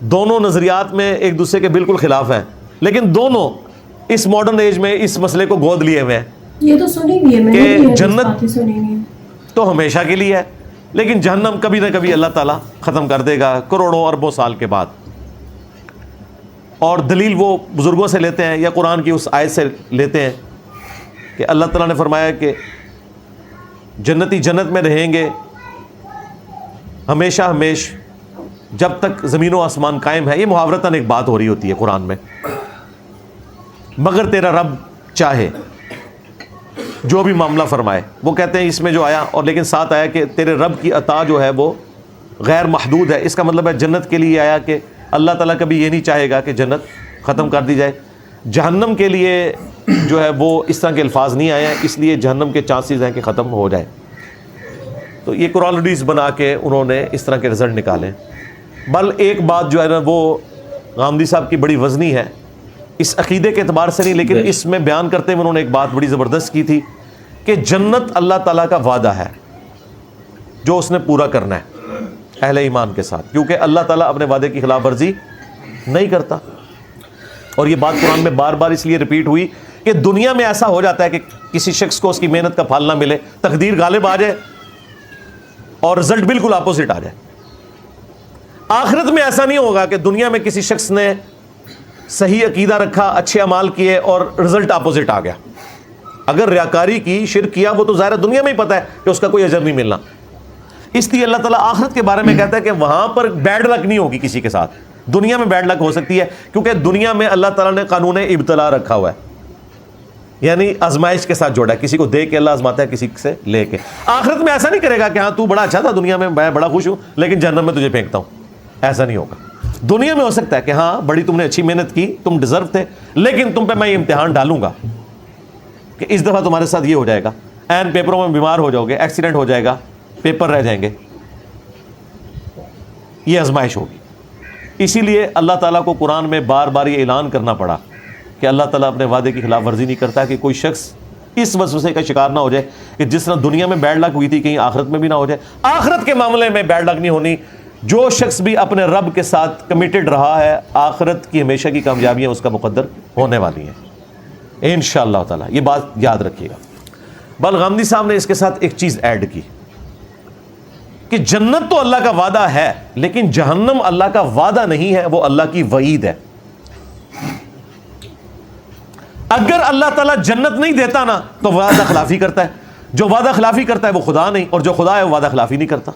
دونوں نظریات میں ایک دوسرے کے بالکل خلاف ہیں، لیکن دونوں اس ماڈرن ایج میں اس مسئلے کو گود لیے ہوئے ہیں یہ تو سنی بھی ہے، میں نے کہ بھی جنت باتیں سنی ہوئی ہیں۔ تو ہمیشہ کے لیے ہے، لیکن جہنم کبھی نہ کبھی اللہ تعالیٰ ختم کر دے گا کروڑوں اربوں سال کے بعد۔ اور دلیل وہ بزرگوں سے لیتے ہیں یا قرآن کی اس آیت سے لیتے ہیں کہ اللہ تعالیٰ نے فرمایا کہ جنتی جنت میں رہیں گے ہمیشہ ہمیش جب تک زمین و آسمان قائم ہے۔ یہ محاورتاً ایک بات ہو رہی ہوتی ہے قرآن میں، مگر تیرا رب چاہے جو بھی معاملہ فرمائے۔ وہ کہتے ہیں اس میں جو آیا اور لیکن ساتھ آیا کہ تیرے رب کی عطا جو ہے وہ غیر محدود ہے، اس کا مطلب ہے جنت کے لیے آیا کہ اللہ تعالیٰ کبھی یہ نہیں چاہے گا کہ جنت ختم کر دی جائے۔ جہنم کے لیے جو ہے وہ اس طرح کے الفاظ نہیں آئے ہیں، اس لیے جہنم کے چانسز ہیں کہ ختم ہو جائے۔ تو یہ قرآنیز بنا کے انہوں نے اس طرح کے رزلٹ نکالے۔ بل ایک بات جو ہے نا وہ غامدی صاحب کی بڑی وزنی ہے، اس عقیدے کے اعتبار سے نہیں لیکن اس میں بیان کرتے ہوئے انہوں نے ایک بات بڑی زبردست کی تھی کہ جنت اللہ تعالیٰ کا وعدہ ہے جو اس نے پورا کرنا ہے اہل ایمان کے ساتھ، کیونکہ اللہ تعالیٰ اپنے وعدے کی خلاف ورزی نہیں کرتا۔ اور یہ بات قرآن میں بار بار اس لیے ریپیٹ ہوئی کہ دنیا میں ایسا ہو جاتا ہے کہ کسی شخص کو اس کی محنت کا پھل نہ ملے، تقدیر غالب آ جائے اور رزلٹ بالکل اپوزٹ آ جائے۔ آخرت میں ایسا نہیں ہوگا کہ دنیا میں کسی شخص نے صحیح عقیدہ رکھا، اچھے اعمال کیے اور رزلٹ اپوزٹ آ گیا۔ اگر ریاکاری کی، شرک کیا، وہ تو ظاہر دنیا میں ہی پتہ ہے کہ اس کا کوئی اجر نہیں ملنا۔ اس لیے اللہ تعالیٰ آخرت کے بارے میں کہتا ہے کہ وہاں پر بیڈ لک نہیں ہوگی کسی کے ساتھ، دنیا میں بیڈ لک ہو سکتی ہے کیونکہ دنیا میں اللہ تعالیٰ نے قانون ابتلا رکھا ہوا ہے، یعنی آزمائش کے ساتھ جوڑا ہے، کسی کو دے کے اللہ آزماتا ہے، کسی سے لے کے۔ آخرت میں ایسا نہیں کرے گا کہ ہاں تو بڑا اچھا تھا دنیا میں، میں بڑا خوش ہوں لیکن جہنم میں تجھے پھینکتا ہوں، ایسا نہیں ہوگا۔ دنیا میں ہو سکتا ہے کہ ہاں بڑی تم نے اچھی محنت کی، تم ڈیزرو تھے، لیکن تم پہ میں یہ امتحان ڈالوں گا کہ اس دفعہ تمہارے ساتھ یہ ہو جائے گا، این پیپروں میں بیمار ہو جاؤ گے، ایکسیڈنٹ ہو جائے گا، پیپر رہ جائیں گے، یہ آزمائش ہوگی۔ اسی لیے اللہ تعالیٰ کو قرآن میں بار بار یہ اعلان کرنا پڑا کہ اللہ تعالیٰ اپنے وعدے کی خلاف ورزی نہیں کرتا کہ کوئی شخص اس وسوسے کا شکار نہ ہو جائے کہ جس طرح دنیا میں بیڈ لک ہوئی تھی کہیں آخرت میں بھی نہ ہو جائے۔ آخرت کے معاملے میں بیڈ لک نہیں ہونی، جو شخص بھی اپنے رب کے ساتھ کمیٹڈ رہا ہے آخرت کی ہمیشہ کی کامیابیاں اس کا مقدر ہونے والی ہیں انشاءاللہ تعالیٰ، یہ بات یاد رکھیے گا۔ بل غامدی صاحب نے اس کے ساتھ ایک چیز ایڈ کی کہ جنت تو اللہ کا وعدہ ہے لیکن جہنم اللہ کا وعدہ نہیں ہے، وہ اللہ کی وعید ہے۔ اگر اللہ تعالیٰ جنت نہیں دیتا نا تو وعدہ خلافی کرتا ہے، جو وعدہ خلافی کرتا ہے وہ خدا نہیں، اور جو خدا ہے وہ وعدہ خلافی نہیں کرتا۔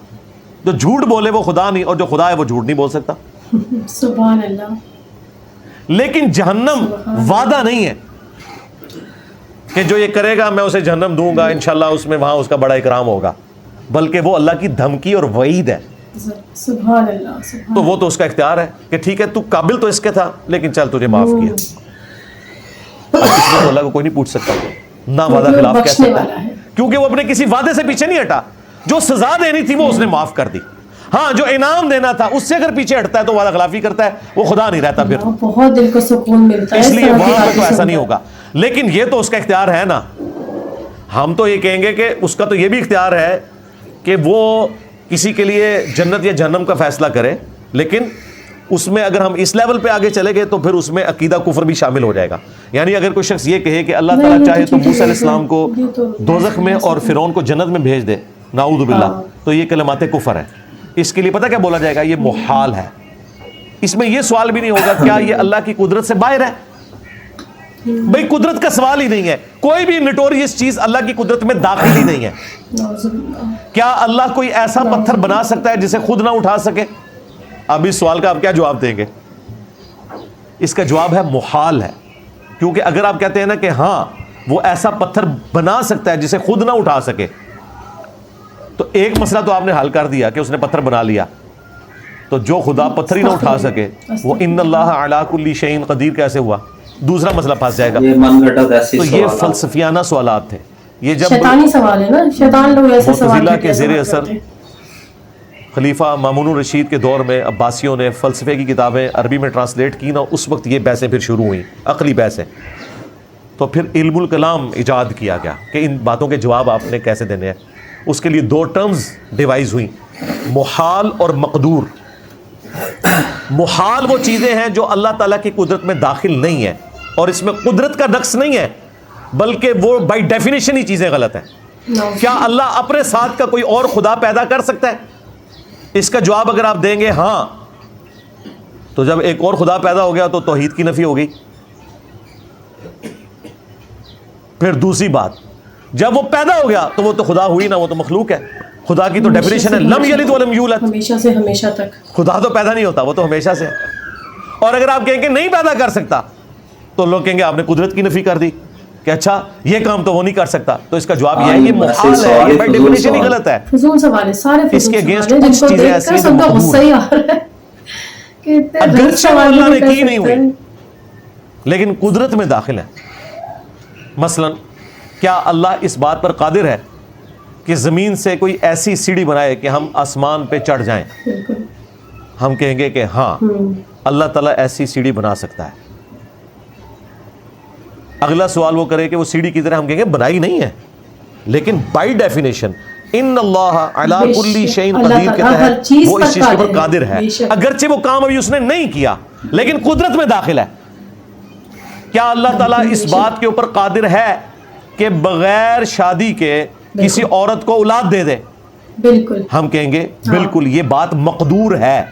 جو جھوٹ بولے وہ خدا نہیں، اور جو خدا ہے وہ جھوٹ نہیں بول سکتا۔ سبحان اللہ۔ لیکن جہنم وعدہ نہیں ہے کہ جو یہ کرے گا میں اسے جہنم دوں گا انشاءاللہ، اس میں وہاں اس کا بڑا اکرام ہوگا، بلکہ وہ اللہ کی دھمکی اور وعید ہے۔ سبحان اللہ، سبحان تو وہ تو اس کا اختیار ہے کہ ٹھیک ہے تو قابل تو اس کے تھا لیکن چل تجھے معاف کیا۔ اب اس میں تو اللہ کو کوئی نہیں پوچھ سکتا، نہ وعدہ خلاف کہہ سکتا، کیونکہ وہ اپنے کسی وعدے سے پیچھے نہیں ہٹا۔ جو سزا دینی تھی وہ اس نے معاف کر دی، ہاں جو انعام دینا تھا اس سے اگر پیچھے ہٹتا ہے تو وعدہ خلافی کرتا ہے، وہ خدا نہیں رہتا پھر۔ بہت دل کو سکون ملتا ہے اس لیے وہاں پر تو ایسا نہیں ہوگا، لیکن یہ تو اس کا اختیار ہے نا۔ ہم تو یہ کہیں گے کہ اس کا تو یہ بھی اختیار ہے کہ وہ کسی کے لیے جنت یا جہنم کا فیصلہ کرے، لیکن اس میں اگر ہم اس لیول پہ آگے چلے گئے تو پھر اس میں عقیدہ کفر بھی شامل ہو جائے گا۔ یعنی اگر کوئی شخص یہ کہے کہ اللہ تعالیٰ چاہے تو موسیٰ علیہ السلام کو دوزخ میں اور فرعون کو جنت میں بھیج دے، نعوذ باللہ، تو یہ کلمات کفر ہیں۔ اس کے لیے پتہ کیا بولا جائے گا؟ یہ محال ہے۔ اس میں یہ سوال بھی نہیں ہوگا کیا یہ اللہ کی قدرت سے باہر ہے؟ بھئی قدرت کا سوال ہی نہیں ہے، کوئی بھی نٹوریس چیز اللہ کی قدرت میں داخل ہی نہیں ہے۔ کیا اللہ کوئی ایسا پتھر بنا سکتا ہے جسے خود نہ اٹھا سکے؟ اب اس سوال کا آپ کیا جواب دیں گے؟ اس کا جواب ہے محال ہے، کیونکہ اگر آپ کہتے ہیں نا کہ ہاں وہ ایسا پتھر بنا سکتا ہے جسے خود نہ اٹھا سکے، تو ایک مسئلہ تو آپ نے حل کر دیا کہ اس نے پتھر بنا لیا، تو جو خدا پتھر ہی نہ اٹھا سکے وہ ان اللہ علی کل شیء قدیر کیسے ہوا؟ دوسرا مسئلہ پھنس جائے گا۔ یہ من گھٹت ایسی تو یہ فلسفیانہ سوالات تھے، یہ جب شیطانی سوال ہے نا، شیطان لوگ ایسے سوال معتزلہ کے زیر اثر خلیفہ مامون الرشید کے دور میں عباسیوں نے فلسفے کی کتابیں عربی میں ٹرانسلیٹ کی نا، اس وقت یہ بحثیں پھر شروع ہوئیں، عقلی بحثیں۔ تو پھر علم الکلام ایجاد کیا گیا کہ ان باتوں کے جواب آپ نے کیسے دینے ہیں۔ اس کے لیے دو ٹرمز ڈیوائز ہوئیں، محال اور مقدور۔ محال وہ چیزیں ہیں جو اللہ تعالیٰ کی قدرت میں داخل نہیں ہیں، اور اس میں قدرت کا نقص نہیں ہے، بلکہ وہ بائی ڈیفینیشن ہی چیزیں غلط ہیں۔ کیا اللہ اپنے ساتھ کا کوئی اور خدا پیدا کر سکتا ہے؟ اس کا جواب اگر آپ دیں گے ہاں، تو جب ایک اور خدا پیدا ہو گیا تو توحید کی نفی ہو گئی۔ پھر دوسری بات، جب وہ پیدا ہو گیا تو وہ تو خدا ہوئی نہ، وہ تو مخلوق ہے۔ خدا کی تو ڈیفینیشن ہے لم یلد ولم یولد، ہمیشہ سے ہمیشہ تک خدا تو پیدا نہیں ہوتا، وہ تو ہمیشہ سے ہے۔ اور اگر آپ کہیں کہ نہیں پیدا کر سکتا تو لوگ کہیں گے آپ نے قدرت کی نفی کر دی کہ اچھا یہ کام تو وہ نہیں کر سکتا، تو اس کا جواب یہ ہے یہ محال ہے، یہ بائی ڈیفینیشن ہی غلط ہے۔ فضول سوال ہے سارے، اس کے against جن کچھ کو چیزیں دیکھ ایسی کر ہیں جو سب کا مقبول غصہ ہی آ رہا ہے کہ اتنے غلط اگرچہ وہ سوال اللہ نے بھی کر کی نہیں سکتے ہوئی ہیں۔ لیکن قدرت میں داخل ہے۔ مثلا کیا اللہ اس بات پر قادر ہے کہ زمین سے کوئی ایسی سیڑھی بنائے کہ ہم آسمان پہ چڑھ جائیں؟ بالکل، ہم کہیں گے کہ ہاں اللہ تعالیٰ ایسی سیڑھی بنا سکتا ہے۔ اگلا سوال وہ کرے کہ وہ سیڑھی کی طرح، ہم کہیں گے بنائی نہیں ہے، لیکن بائی ڈیفینیشن ان اللہ علی کل شیء قدیر کے تحت وہ اس چیز پر قادر ہے، اگرچہ وہ کام ابھی اس نے نہیں کیا لیکن قدرت میں داخل ہے۔ کیا اللہ تعالیٰ اس بات کے اوپر قادر ہے کہ بغیر شادی کے کسی عورت کو اولاد دے دے؟ بالکل، ہم کہیں گے بالکل یہ بات مقدور ہے،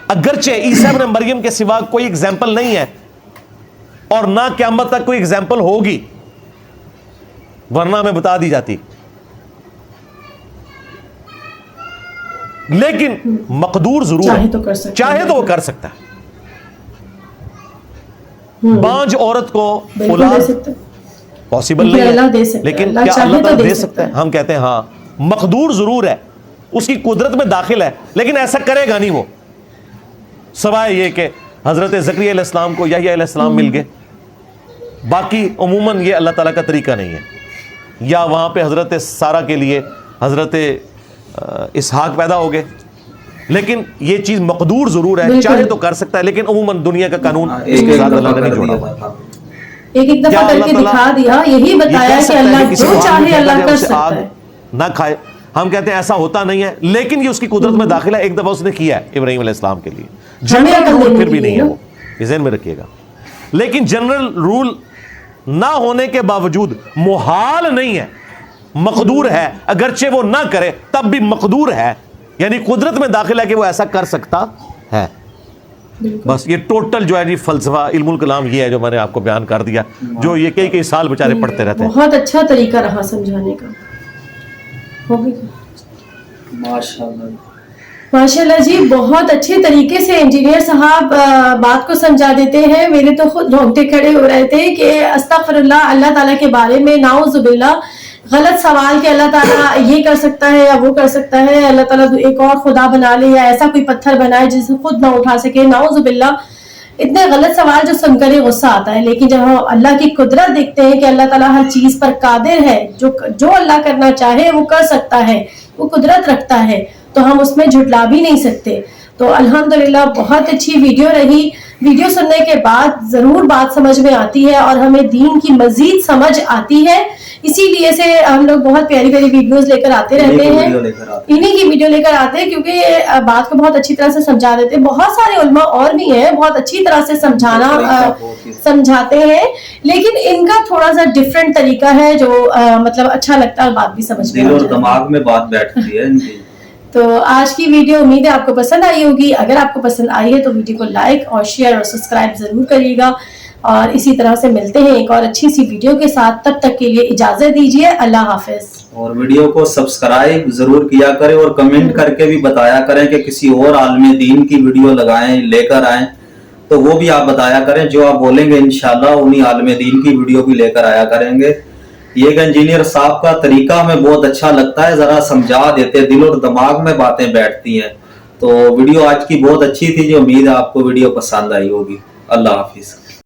اگرچہ عیسیٰ ابن مریم کے سوا کوئی اگزامپل نہیں ہے اور نہ قیامت تک کوئی اگزامپل ہوگی، ورنہ میں بتا دی جاتی، لیکن مقدور ضرور چاہے ہے، تو کر سکتا چاہے تو وہ کر سکتا ہے۔ بانج عورت کو بالکل دے اولاد سکتے، پاسبل کیونکہ نہیں اللہ ہے، دے سکتا ہے، لیکن اللہ کیا چاہے اللہ تو تعالیٰ دے دے سکتا سکتا ہے؟ ہے۔ ہم کہتے ہیں ہاں مقدور ضرور ہے، اس کی قدرت میں داخل ہے، لیکن ایسا کرے گا نہیں وہ، سوائے یہ کہ حضرت زکریا علیہ السلام کو یحییٰ علیہ السلام مل گئے، باقی عموماً یہ اللہ تعالیٰ کا طریقہ نہیں ہے۔ یا وہاں پہ حضرت سارہ کے لیے حضرت اسحاق پیدا ہو گئے، لیکن یہ چیز مقدور ضرور ہے، بالکل۔ چاہے تو کر سکتا ہے، لیکن عموماً دنیا کا قانون اس کے ساتھ اللہ نے نہیں جوڑا ہوا۔ ایک دفعہ کر کے دکھا دیا، یہی بتایا کہ اللہ جو چاہے اللہ کر سکتا ہے۔ نہ کھائے، ہم کہتے ہیں ایسا ہوتا نہیں ہے، لیکن یہ اس کی قدرت میں داخل ہے، ایک دفعہ اس نے کیا ہے ابراہیم علیہ السلام کے لیے، جنرل رول پھر بھی نہیں ہے، وہ یہ ذہن میں رکھیے گا۔ لیکن جنرل رول نہ ہونے کے باوجود محال نہیں ہے، مقدور ہے، اگرچہ وہ نہ کرے تب بھی مقدور ہے، یعنی قدرت میں داخل ہے کہ وہ ایسا کر سکتا ہے۔ بس یہ ٹوٹل جو ہے جی فلسفہ علم الکلام یہ ہے جو میں نے آپ کو بیان کر دیا، جو یہ کئی سال بیچارے پڑھتے رہتے ہیں۔ بہت اچھا طریقہ رہا سمجھانے کا، ہو گئی ماشاء اللہ جی، بہت اچھے طریقے سے انجینئر صاحب بات کو سمجھا دیتے ہیں۔ میرے تو خود رونگٹے کھڑے ہو رہے تھے کہ استغفر اللہ، اللہ تعالیٰ کے بارے میں نعوذ باللہ غلط سوال کہ اللہ تعالیٰ یہ کر سکتا ہے یا وہ کر سکتا ہے، اللہ تعالیٰ ایک اور خدا بنا لے یا ایسا کوئی پتھر بنائے جسے خود نہ اٹھا سکے، نعوذ باللہ، اتنے غلط سوال جو سن کر ہی غصہ آتا ہے۔ لیکن جب ہم اللہ کی قدرت دیکھتے ہیں کہ اللہ تعالیٰ ہر چیز پر قادر ہے، جو اللہ کرنا چاہے وہ کر سکتا ہے، وہ قدرت رکھتا ہے، تو ہم اس میں جھٹلا بھی نہیں سکتے۔ تو الحمدللہ بہت اچھی ویڈیو رہی، ویڈیو سننے کے بعد ضرور بات سمجھ میں آتی ہے اور ہمیں دین کی مزید سمجھ آتی ہے، اسی لیے سے ہم لوگ بہت پیاری پیاری ویڈیوز لے کر آتے رہتے ہیں، انہی کی ویڈیو لے کر آتے ہیں، کیونکہ یہ بات کو بہت اچھی طرح سے سمجھا دیتے ہیں۔ بہت سارے علماء اور بھی ہیں بہت اچھی طرح سے سمجھاتے ہیں، لیکن ان کا تھوڑا سا ڈفرینٹ طریقہ ہے جو مطلب اچھا لگتا ہے اور بات بھی سمجھ میں آ جاتی ہے، دماغ میں بات بیٹھتی ہے ان کی۔ تو آج کی ویڈیو امید ہے آپ کو پسند آئی ہوگی۔ اگر آپ کو پسند آئی ہے تو ویڈیو کو لائک اور شیئر اور سبسکرائب ضرور کریے گا، اور اسی طرح سے ملتے ہیں ایک اور اچھی سی ویڈیو کے ساتھ، تب تک کے لیے اجازت دیجیے، اللہ حافظ۔ اور ویڈیو کو سبسکرائب ضرور کیا کریں اور کمنٹ کر کے بھی بتایا کریں کہ کسی اور عالم دین کی ویڈیو لگائیں، لے کر آئیں، تو وہ بھی آپ بتایا کریں، جو آپ بولیں گے انشاءاللہ انہی عالم دین کی ویڈیو بھی لے کر آیا کریں گے۔ یہ کہ انجینئر صاحب کا طریقہ ہمیں بہت اچھا لگتا ہے، ذرا سمجھا دیتے، دل اور دماغ میں باتیں بیٹھتی ہیں۔ تو ویڈیو آج کی بہت اچھی تھی، جو امید ہے آپ کو ویڈیو پسند آئی ہوگی۔ اللہ حافظ۔